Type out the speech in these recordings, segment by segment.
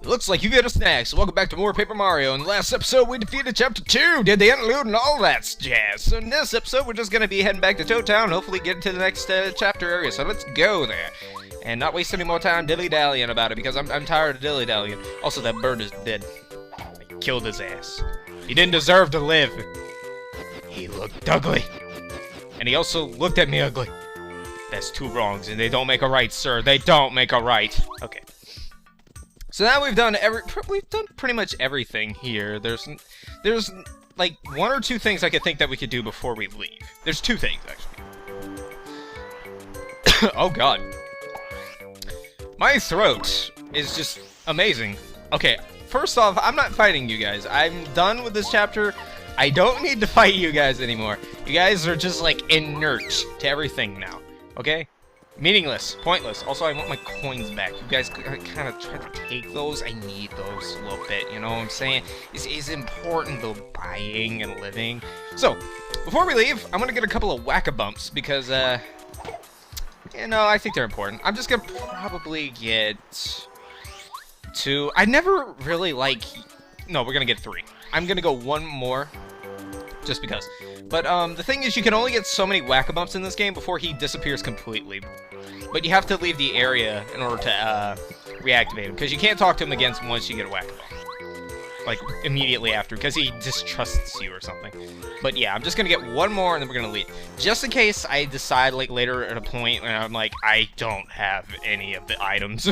It looks like you've hit a snack, so welcome back to more Paper Mario. In the last episode, we defeated Chapter 2, did the interlude and all that jazz. So in this episode, we're just going to be heading back to Toad Town, hopefully get to the next chapter area, so let's go there. And not waste any more time dilly-dallying about it, because I'm tired of dilly-dallying. Also, that bird is dead. I killed his ass. He didn't deserve to live. He looked ugly. And he also looked at me ugly. That's two wrongs, and they don't make a right, sir. They don't make a right. Okay. So now we've done pretty much everything here. There's like one or two things I could think that we could do before we leave. There's two things actually. Oh god. My throat is just amazing. Okay, first off, I'm not fighting you guys. I'm done with this chapter. I don't need to fight you guys anymore. You guys are just like inert to everything now. Okay? Meaningless, pointless. Also, I want my coins back. You guys kind of try to take those. I need those a little bit, you know what I'm saying? It's important, though, buying and living. So, before we leave, I'm gonna get a couple of whack-a-bumps, because, you know, I think they're important. I'm just gonna probably get two. I never really like... No, we're gonna get three. I'm gonna go one more, just because. But, the thing is, you can only get so many whack-a-bumps in this game before he disappears completely. But you have to leave the area in order to, reactivate him, because you can't talk to him again once you get a whack-a-bump. Like, immediately after, because he distrusts you or something. But yeah, I'm just gonna get one more, and then we're gonna leave. Just in case I decide, like, later at a point when I'm like, I don't have any of the items.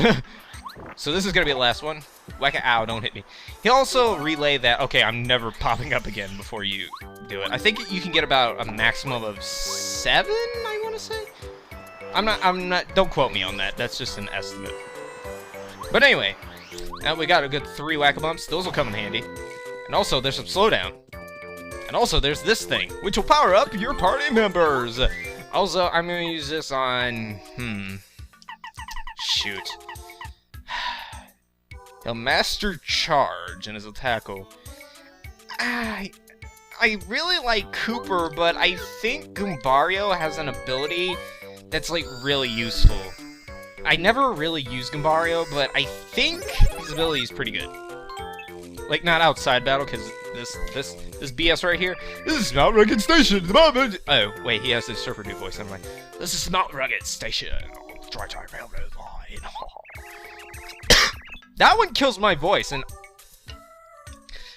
So this is gonna be the last one. Ow, don't hit me. He'll also relay that, okay, I'm never popping up again before you do it. I think you can get about a maximum of 7, I want to say? I'm not, don't quote me on that. That's just an estimate. But anyway, now we got a good 3 whack-a-bumps. Those will come in handy. And also, there's some slowdown. And also, there's this thing, which will power up your party members. Also, I'm going to use this on, shoot. He'll master charge and his attack will... I really like Cooper, but I think Goombario has an ability that's, like, really useful. I never really used Goombario, but I think his ability is pretty good. Like, not outside battle, because this BS right here, this is Mount Rugged Station, the moment... Oh, wait, he has his Surfer Dude voice, never mind. This is Mount Rugged Station, Tri-Tri Railroad Line. That one kills my voice, and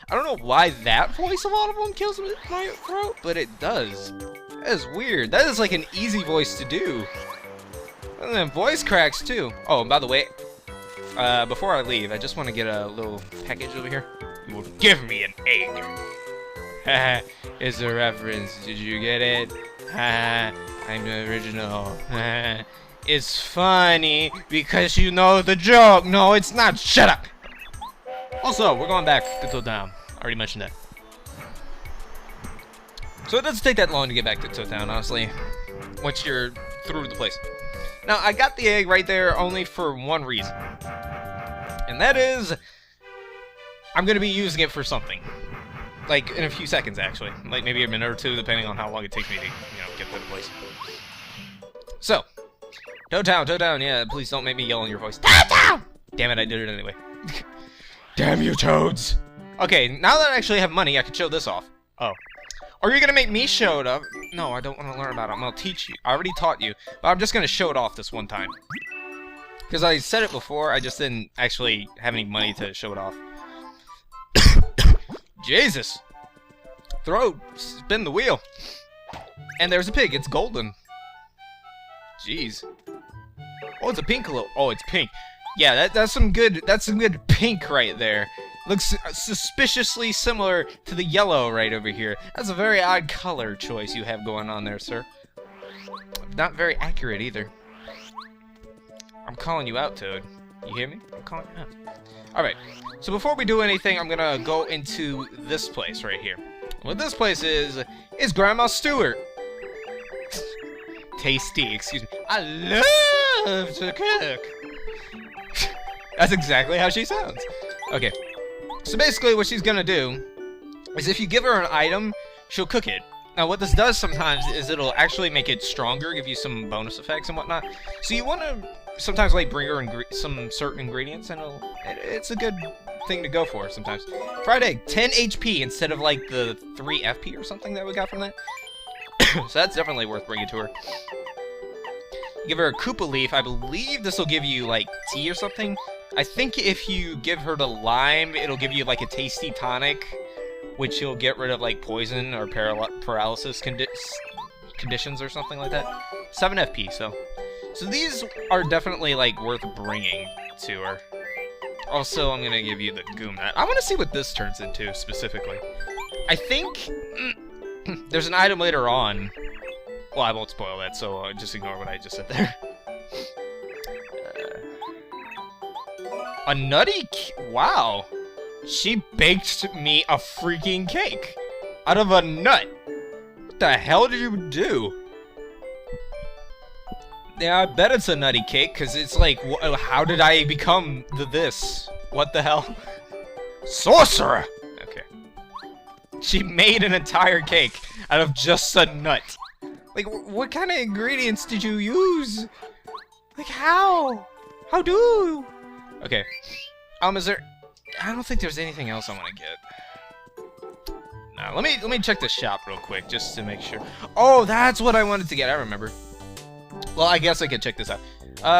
I don't know why that voice of all of them kills my throat, but it does. That is weird. That is like an easy voice to do. And then voice cracks, too. Oh, and by the way, before I leave, I just want to get a little package over here. You will give me an egg. It's a reference. Did you get it? I'm the original. It's funny because you know the joke. No, it's not. Shut up. Also, we're going back to Toad Town. I already mentioned that. So it doesn't take that long to get back to Toad Town, honestly, once you're through the place. Now, I got the egg right there only for one reason. And that is, I'm going to be using it for something. Like, in a few seconds, actually. Like, maybe a minute or two, depending on how long it takes me to, get to the place. So, Toad Town, yeah, please don't make me yell in your voice. Toad Town! Damn it, I did it anyway. Damn you, Toads! Okay, now that I actually have money, I can show this off. Oh. Are you gonna make me show it up? No, I don't want to learn about it. I'm gonna teach you. I already taught you, but I'm just gonna show it off this one time. Because I said it before, I just didn't actually have any money to show it off. Jesus! Throat, spin the wheel. And there's a pig, it's golden. Jeez. Oh, it's a pink little. Oh, it's pink. Yeah, that's some good pink right there. Looks suspiciously similar to the yellow right over here. That's a very odd color choice you have going on there, sir. Not very accurate either. I'm calling you out, Toad. You hear me? I'm calling you out. Alright, so before we do anything, I'm gonna go into this place right here. What this place is Grandma Stewart. Tasty, excuse me. I love to cook. That's exactly how she sounds. Okay. So basically what she's gonna do is if you give her an item, she'll cook it. Now, what this does sometimes is it'll actually make it stronger, give you some bonus effects and whatnot. So you want to sometimes like bring her some certain ingredients, and it's a good thing to go for sometimes. Fried egg, 10 HP instead of like the 3 FP or something that we got from that. So that's definitely worth bringing to her. Give her a Koopa leaf. I believe this will give you like tea or something. I think if you give her the lime, it'll give you like a tasty tonic, which will get rid of like poison or paralysis conditions or something like that. 7 FP, so these are definitely like worth bringing to her. Also, I'm gonna give you the Goom Hat. I want to see what this turns into specifically. I think there's an item later on. Well, I won't spoil that, so just ignore what I just said there. A nutty... Wow. She baked me a freaking cake out of a nut. What the hell did you do? Yeah, I bet it's a nutty cake, because it's like, how did I become this? What the hell? Sorcerer! Okay. She made an entire cake out of just a nut. Like, what kind of ingredients did you use? Like, how? How do? Okay. Is there... I don't think there's anything else I want to get. Nah, let me check the shop real quick, just to make sure. Oh, that's what I wanted to get, I remember. Well, I guess I could check this out.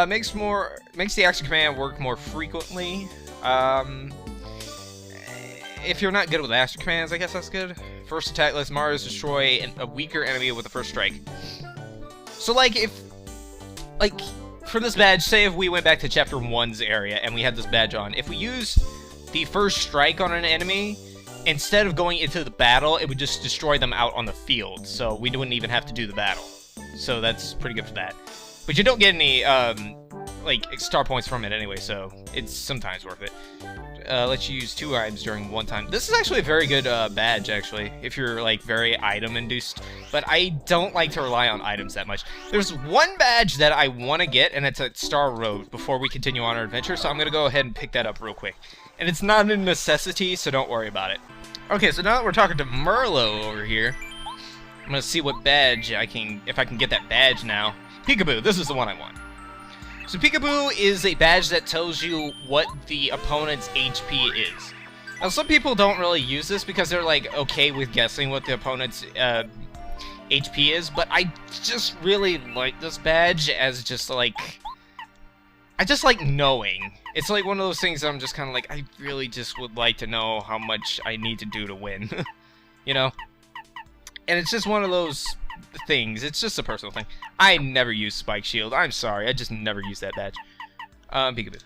Makes the action command work more frequently. If you're not good with action commands, I guess that's good. First attack lets Mars destroy a weaker enemy with the first strike. So, like, for this badge, say if we went back to Chapter 1's area and we had this badge on, if we use the first strike on an enemy, instead of going into the battle, it would just destroy them out on the field, so we wouldn't even have to do the battle. So that's pretty good for that. But you don't get any, like, star points from it anyway, so it's sometimes worth it. Lets you use 2 items during one time. This is actually a very good badge, actually, if you're, like, very item-induced. But I don't like to rely on items that much. There's one badge that I want to get, and it's at Star Road before we continue on our adventure, so I'm going to go ahead and pick that up real quick. And it's not a necessity, so don't worry about it. Okay, so now that we're talking to Merlo over here, I'm going to see what badge if I can get that badge now. Peekaboo, this is the one I want. So Peekaboo is a badge that tells you what the opponent's HP is. Now some people don't really use this because they're like okay with guessing what the opponent's HP is, but I just really like this badge as just like... I just like knowing. It's like one of those things that I'm just kind of like, I really just would like to know how much I need to do to win. You know? And it's just one of those things. It's just a personal thing. I never use Spike Shield. I'm sorry. I just never use that badge. Peekaboo.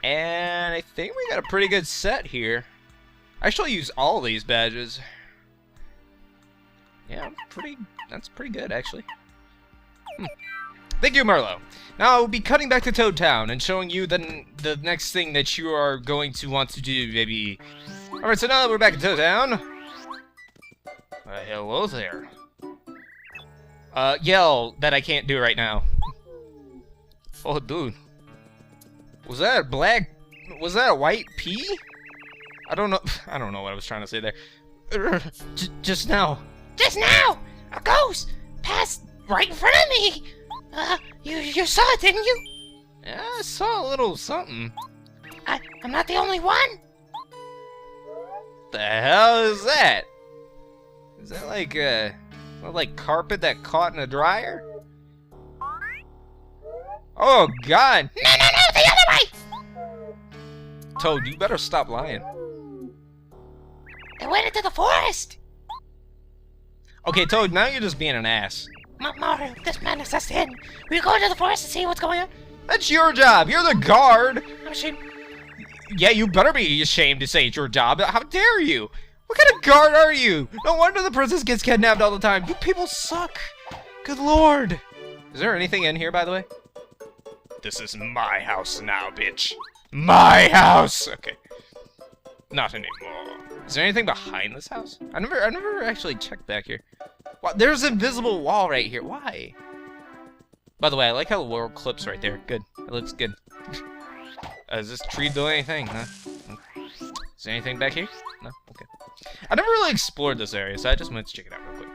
And I think we got a pretty good set here. I actually use all these badges. Yeah, that's pretty good, actually. Thank you, Merlo. Now, I'll be cutting back to Toad Town and showing you the next thing that you are going to want to do, maybe. Alright, so now that we're back in Toad Town. Hello there. Yell that I can't do right now. Oh, dude. Was that a white pea? I don't know what I was trying to say there. Just now. Just now! A ghost passed right in front of me! You saw it, didn't you? Yeah, I saw a little something. I'm not the only one! The hell is that? Is that like carpet that caught in a dryer? Oh God! No, the other way! Toad, you better stop lying. It went into the forest! Okay, Toad, now you're just being an ass. Mario, this madness has to end. Will you go into the forest and see what's going on? That's your job. You're the guard. I'm ashamed. Yeah, you better be ashamed to say it's your job. How dare you? What kind of guard are you? No wonder the princess gets kidnapped all the time. You people suck. Good lord. Is there anything in here, by the way? This is my house now, bitch. My house. Okay. Not anymore. Is there anything behind this house? I never actually checked back here. Wow, there's an invisible wall right here. Why? By the way, I like how the world clips right there. Good. It looks good. Is this tree doing anything? Huh? Is there anything back here? No? Okay. I never really explored this area, so I just went to check it out real quick.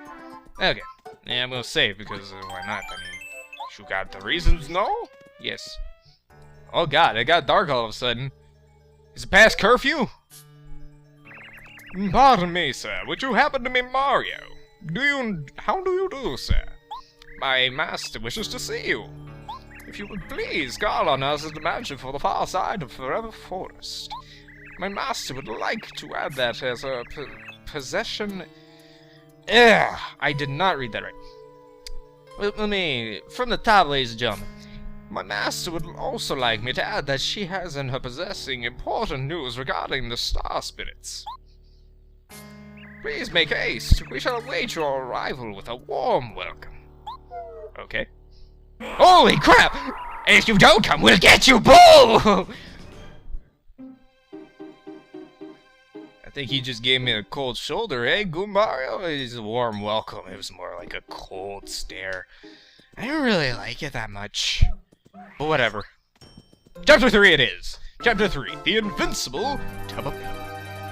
Okay. Yeah, I'm gonna save because why not? I mean, you got the reasons, no? Yes. Oh god, it got dark all of a sudden. Is it past curfew? Pardon me, sir. Would you happen to be Mario? How do you do, sir? My master wishes to see you. If you would please call on us at the mansion for the far side of Forever Forest. My master would like to add that as a possession. Ugh, I did not read that right. Let me, from the top, ladies and gentlemen. My master would also like me to add that she has in her possessing important news regarding the star spirits. Please make haste. We shall await your arrival with a warm welcome. Okay. Holy crap! And if you don't come, we'll get you, bull! I think he just gave me a cold shoulder, eh, good Mario? It's a warm welcome. It was more like a cold stare. I didn't really like it that much. But whatever. Chapter 3 it is. Chapter 3, The Invincible Tub of Milk.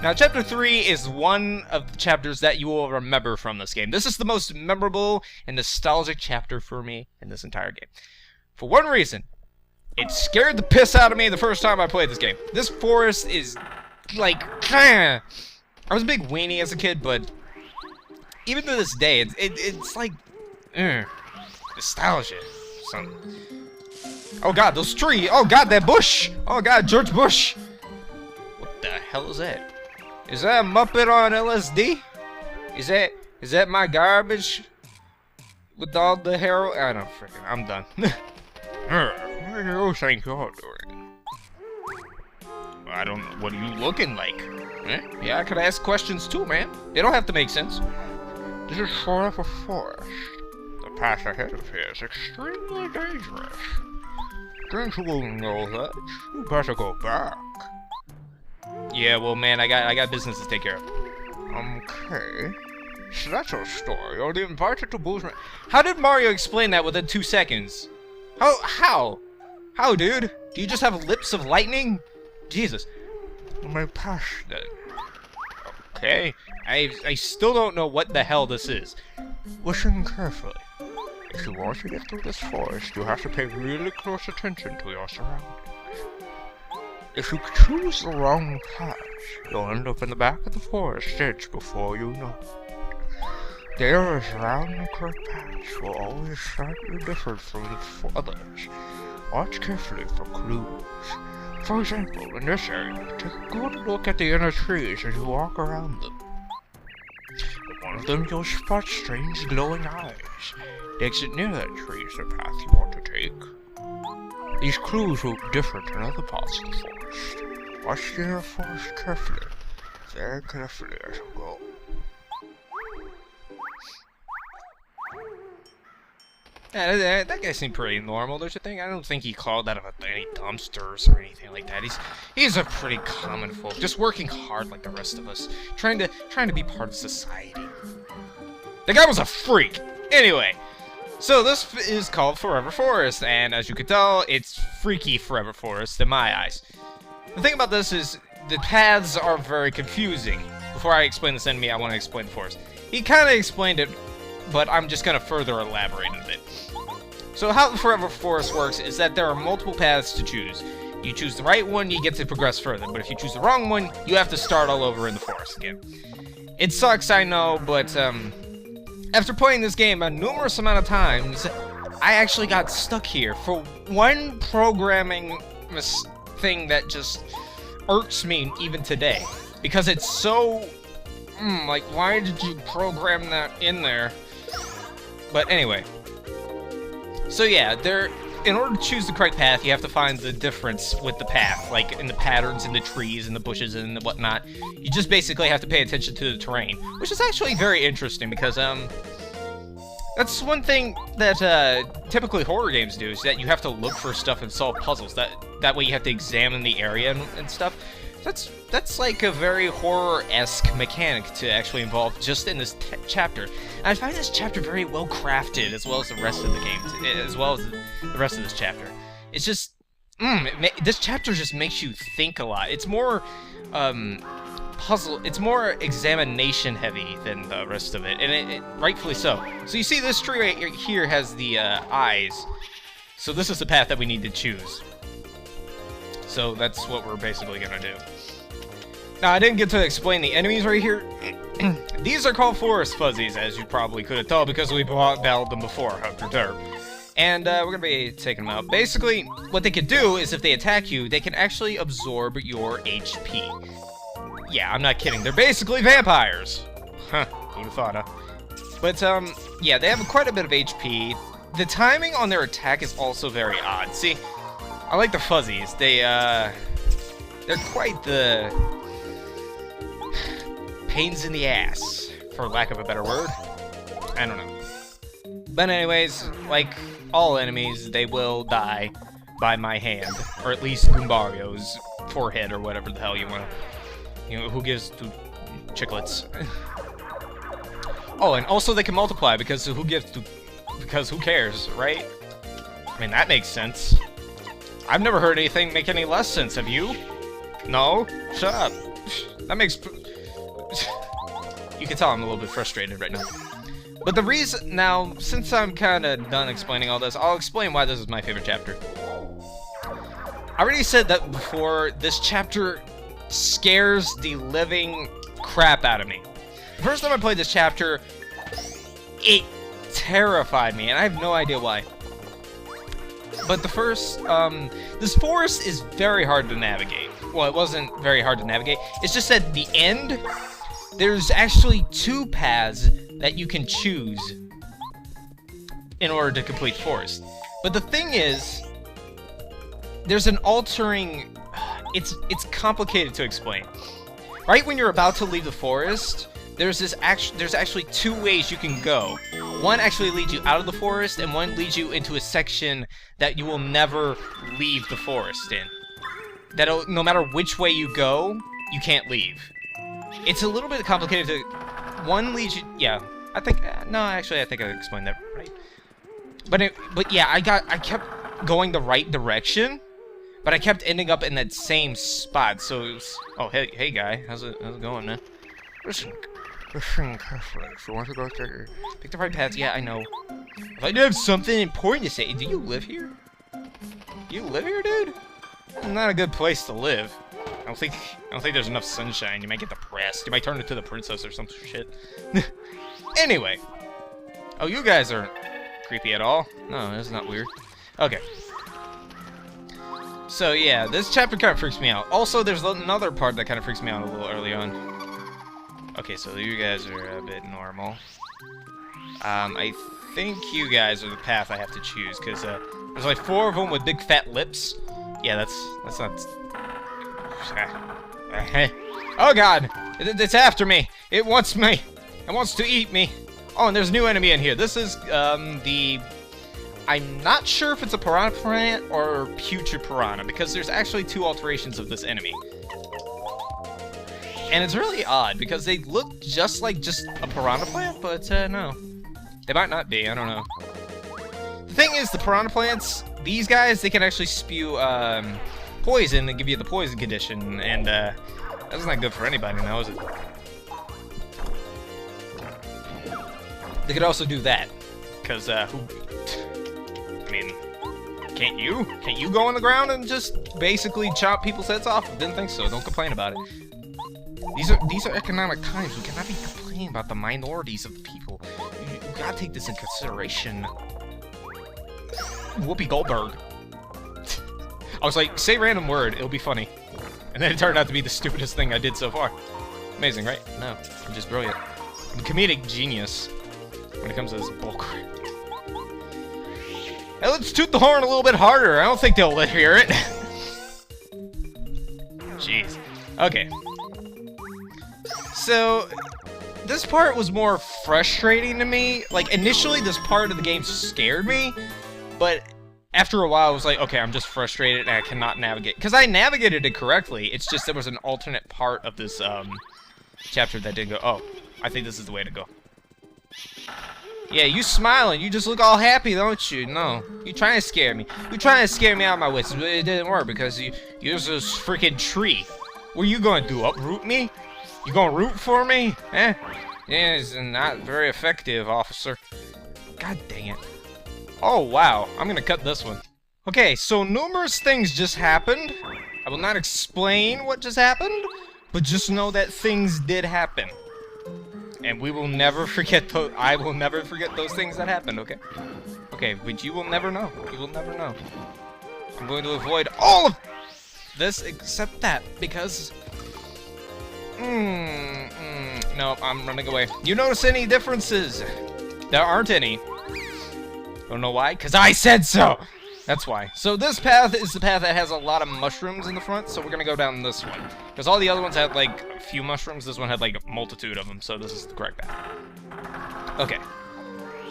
Now, Chapter 3 is one of the chapters that you will remember from this game. This is the most memorable and nostalgic chapter for me in this entire game. For one reason, it scared the piss out of me the first time I played this game. This forest is, like, I was a big weenie as a kid, but even to this day, it's like, nostalgia. Something. Oh god, those trees! Oh god, that bush! Oh god, George Bush! What the hell is that? Is that a Muppet on LSD? Is that my garbage? With all the heroin? I don't freaking. I'm done. What do you think you're doing? I don't. What are you looking like? Eh? Yeah, I could ask questions too, man. They don't have to make sense. This is Forever Forest. The path ahead of here is extremely dangerous. Don't you know that? You better go back. Yeah, well, man, I got business to take care of. Okay. So that's your story. You're the invited to Boozman. How did Mario explain that within 2 seconds? How, dude? Do you just have lips of lightning? Jesus. My past then. Okay. I still don't know what the hell this is. Listen carefully. If you want to get through this forest, you have to pay really close attention to your surroundings. If you choose the wrong path, you'll end up in the back of the forest edge before you know it. The areas around the correct path will always slightly differ from the others. Watch carefully for clues. For example, in this area, take a good look at the inner trees as you walk around them. In one of them, you'll spot strange glowing eyes. The exit near that tree is the path you want to take. These clues will be different in other parts of the forest. Watch the inner forest carefully, very carefully as you go. Yeah, that guy seemed pretty normal, don't you think? I don't think he called out of any dumpsters or anything like that. He's a pretty common folk, just working hard like the rest of us, trying to be part of society. The guy was a freak. Anyway, so this is called Forever Forest, and as you can tell, it's freaky Forever Forest in my eyes. The thing about this is the paths are very confusing. Before I explain this enemy, I want to explain the forest. He kind of explained it, but I'm just going to further elaborate a bit. So how the Forever Forest works is that there are multiple paths to choose. You choose the right one, you get to progress further, but if you choose the wrong one, you have to start all over in the forest again. It sucks, I know, but after playing this game a numerous amount of times, I actually got stuck here for one programming thing that just irks me even today. Because it's so, like, why did you program that in there? But anyway, so yeah, in order to choose the correct path, you have to find the difference with the path, like in the patterns in the trees and the bushes and whatnot. You just basically have to pay attention to the terrain, which is actually very interesting because that's one thing that typically horror games do, is that you have to look for stuff and solve puzzles. That way you have to examine the area and stuff. That's like a very horror-esque mechanic to actually involve just in this chapter. And I find this chapter very well crafted, as well as the rest of the game, as well as the rest of this chapter. It's just, this chapter just makes you think a lot. It's more puzzle. It's more examination heavy than the rest of it, and it rightfully so. So you see, this tree right here has the eyes. So this is the path that we need to choose. So that's what we're basically gonna do. Now, I didn't get to explain the enemies right here. These are called forest fuzzies, as you probably could have told, because we battled them before, Hunter Derp. And we're gonna be taking them out. Basically, what they can do is if they attack you, they can actually absorb your HP. Yeah, I'm not kidding. They're basically vampires. Huh, who'd have thought, huh? But, yeah, they have quite a bit of HP. The timing on their attack is also very odd. See, I like the fuzzies. They're quite the pains in the ass, for lack of a better word. I don't know. But anyways, like all enemies, they will die by my hand, or at least Goombario's forehead, or whatever the hell you want to. You know, who gives to chiclets? Oh, and also they can multiply because who gives to? Because who cares, right? I mean, that makes sense. I've never heard anything make any less sense. Have you? No? Shut up. That makes. You can tell I'm a little bit frustrated right now. But the reason, now, since I'm kind of done explaining all this, I'll explain why this is my favorite chapter. I already said that before, this chapter scares the living crap out of me. The first time I played this chapter, it terrified me, and I have no idea why. But the first, this forest is very hard to navigate. Well, it wasn't very hard to navigate. It's just at the end, there's actually 2 paths that you can choose in order to complete forest. But the thing is, there's an altering. It's complicated to explain. Right when you're about to leave the forest, there's actually 2 ways you can go. One actually leads you out of the forest, and one leads you into a section that you will never leave the forest in. That no matter which way you go, you can't leave. It's a little bit complicated to. One leads you. Yeah, I think. No, actually, I think I explained that right. But yeah, I kept going the right direction, but I kept ending up in that same spot. So it was. Oh, hey, guy, how's it going, man? Listen carefully. If you want to go through, pick the right path. Yeah, I know. If I do have something important to say, do you live here? You live here, dude? Not a good place to live. I don't think there's enough sunshine. You might get depressed. You might turn into the princess or some shit. Anyway. Oh, you guys aren't creepy at all. No, that's not weird. Okay. So yeah, this chapter kind of freaks me out. Also, there's another part that kind of freaks me out a little early on. Okay, so you guys are a bit normal. I think you guys are the path I have to choose, because there's like 4 of them with big fat lips. Yeah, that's not. Oh god! It's after me! It wants me! It wants to eat me! Oh, and there's a new enemy in here. This is, I'm not sure if it's a piranha plant or putrid piranha, because there's actually 2 alterations of this enemy. And it's really odd, because they look just like a piranha plant, but, no. They might not be, I don't know. The thing is, the piranha plants, these guys, they can actually spew, poison and give you the poison condition, and that's not good for anybody now, is it? They could also do that, because I mean, can't you go on the ground and just basically chop people's heads off? Didn't think so. Don't complain about it. These are economic times. We cannot be complaining about the minorities of the people. You gotta take this in consideration. Whoopi Goldberg. I was like, say a random word, it'll be funny. And then it turned out to be the stupidest thing I did so far. Amazing, right? No, I'm just brilliant. I'm a comedic genius when it comes to this bullcrap. Hey, let's toot the horn a little bit harder. I don't think they'll hear it. Jeez. Okay. So, this part was more frustrating to me. Like, initially, this part of the game scared me, but after a while, I was like, okay, I'm just frustrated and I cannot navigate. Because I navigated it correctly, it's just there was an alternate part of this chapter that didn't go, oh, I think this is the way to go. Yeah, you smiling, you just look all happy, don't you? No, you trying to scare me. You trying to scare me out of my wits, but it didn't work because you're this freaking tree. What are you going to do, uproot me? You gonna root for me? Eh? Yeah, it's not very effective, officer. God dang it. Oh, wow. I'm gonna cut this one. Okay, so numerous things just happened. I will not explain what just happened, but just know that things did happen. And we will never forget those. I will never forget those things that happened, okay? Okay, but you will never know. You will never know. I'm going to avoid all of this except that, because... no, I'm running away. You notice any differences? There aren't any. Don't know why? Because I said so! That's why. So this path is the path that has a lot of mushrooms in the front, so we're gonna go down this one. Because all the other ones had, like, a few mushrooms. This one had, like, a multitude of them, so this is the correct path. Okay.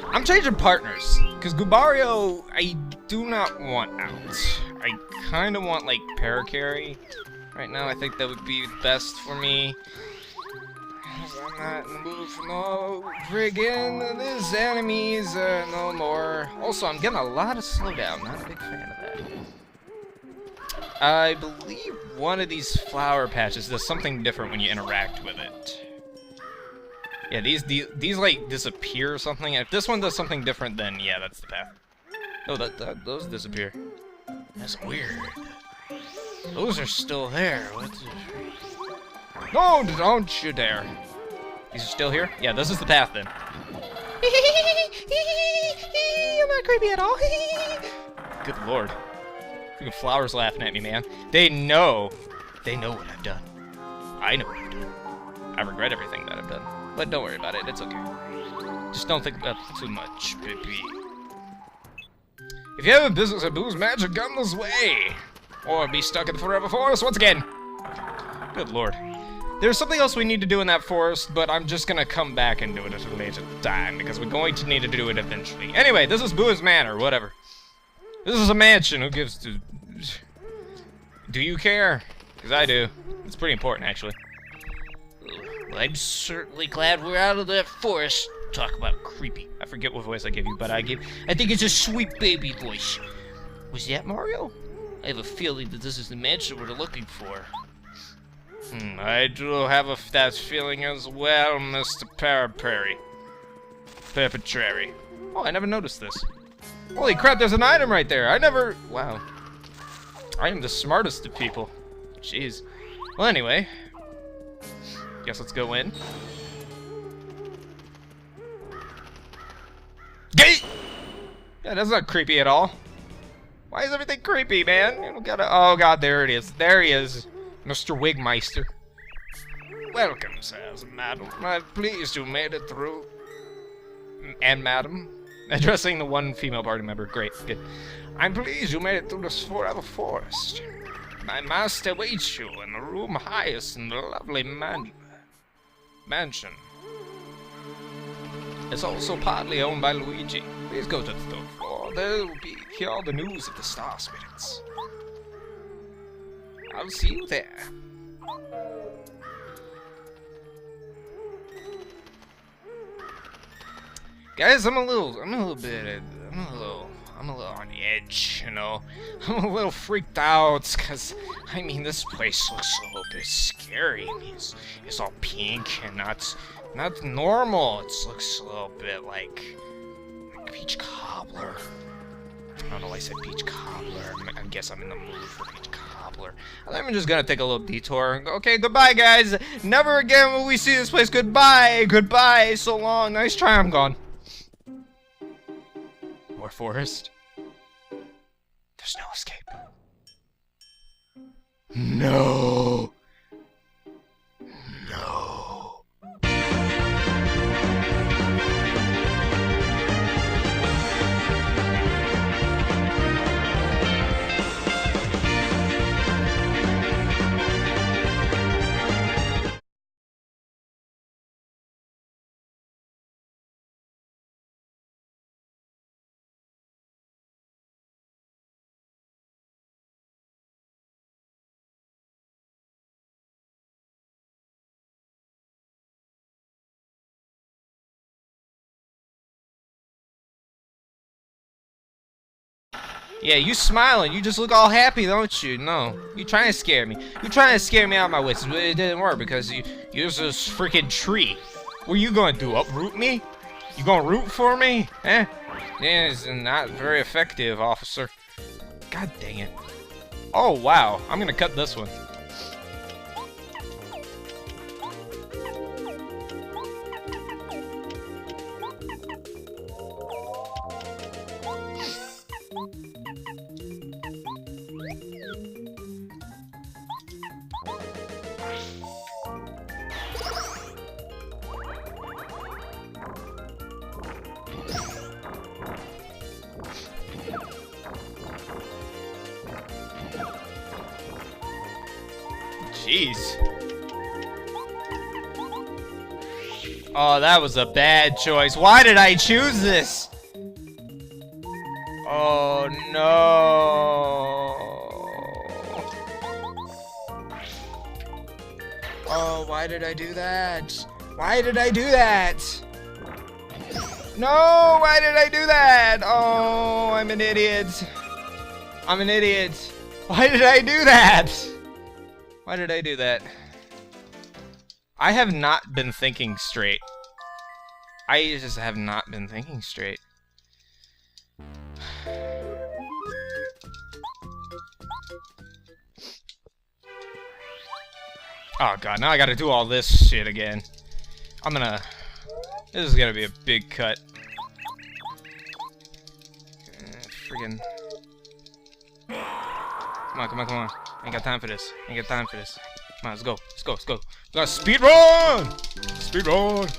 I'm changing partners, because Gubario, I do not want out. I kind of want, like, Paracarry. Right now, I think that would be best for me. I'm not in the mood for no friggin' these enemies no more. Also, I'm getting a lot of slowdown. Not a big fan of that. I believe one of these flower patches does something different when you interact with it. Yeah, these like disappear or something. And if this one does something different, then yeah, that's the path. Oh, those disappear. That's weird. Those are still there. What the... No, don't you dare. These are still here? Yeah, this is the path then. I'm not creepy at all. Good lord. Freaking flowers laughing at me, man. They know. They know what I've done. I know what I've done. I regret everything that I've done. But don't worry about it. It's okay. Just don't think about it too much, baby. If you have a business at Boo's Magic, come this way. Or be stuck in the forever forest once again. Good lord. There's something else we need to do in that forest, but I'm just gonna come back and do it at a later time, because we're going to need to do it eventually. Anyway, this is Boo's Manor, whatever. This is a mansion, who gives to... Do you care? Because I do. It's pretty important, actually. Well, I'm certainly glad we're out of that forest. Talk about creepy. I forget what voice I gave you, but I think it's a sweet baby voice. Was that Mario? I have a feeling that this is the mansion we're looking for. I do have that feeling as well, Mr. Paraperry. Perpetrary. Oh, I never noticed this. Holy crap, there's an item right there. I never... Wow. I am the smartest of people. Jeez. Well, anyway. Guess let's go in. Gate! Yeah, that's not creepy at all. Why is everything creepy, man? You gotta... Oh, God, there it is. There he is. Mr. Wigmeister. Welcome, sirs, madam. I'm pleased you made it through. And madam. Addressing the one female party member. Great, good. I'm pleased you made it through this forever forest. My master waits you in the room highest in the lovely mansion. It's also partly owned by Luigi. Please go to the third floor. There will be hear all the news of the star spirits. I'll see you there. Guys, I'm a little on the edge, you know. I'm a little freaked out, cause I mean this place looks a little bit scary. It's all pink and not normal. It looks a little bit like peach cobbler. I don't know why I said peach cobbler. I guess I'm in the mood for peach cobbler. I'm just gonna take a little detour. Okay, goodbye, guys. Never again will we see this place. Goodbye. Goodbye. So long. Nice try. I'm gone. More forest. There's no escape. No. Yeah, you smiling. You just look all happy, don't you? No. You trying to scare me. You trying to scare me out of my wits. But it didn't work because you used this freaking tree. What are you going to do? Uproot me? You going to root for me? Eh? Yeah, it's not very effective, officer. God dang it. Oh, wow. I'm going to cut this one. Jeez. Oh, that was a bad choice. Why did I choose this? Oh, no. Oh, why did I do that? Why did I do that? No, why did I do that? Oh, I'm an idiot. I'm an idiot. Why did I do that? Why did I do that? I have not been thinking straight. I just have not been thinking straight. Oh god, now I gotta do all this shit again. This is gonna be a big cut. Friggin'. Come on, come on, come on. Ain't got time for this. Ain't got time for this. Come on, let's go. Let's go, let's go. We gotta speed run! Speed run!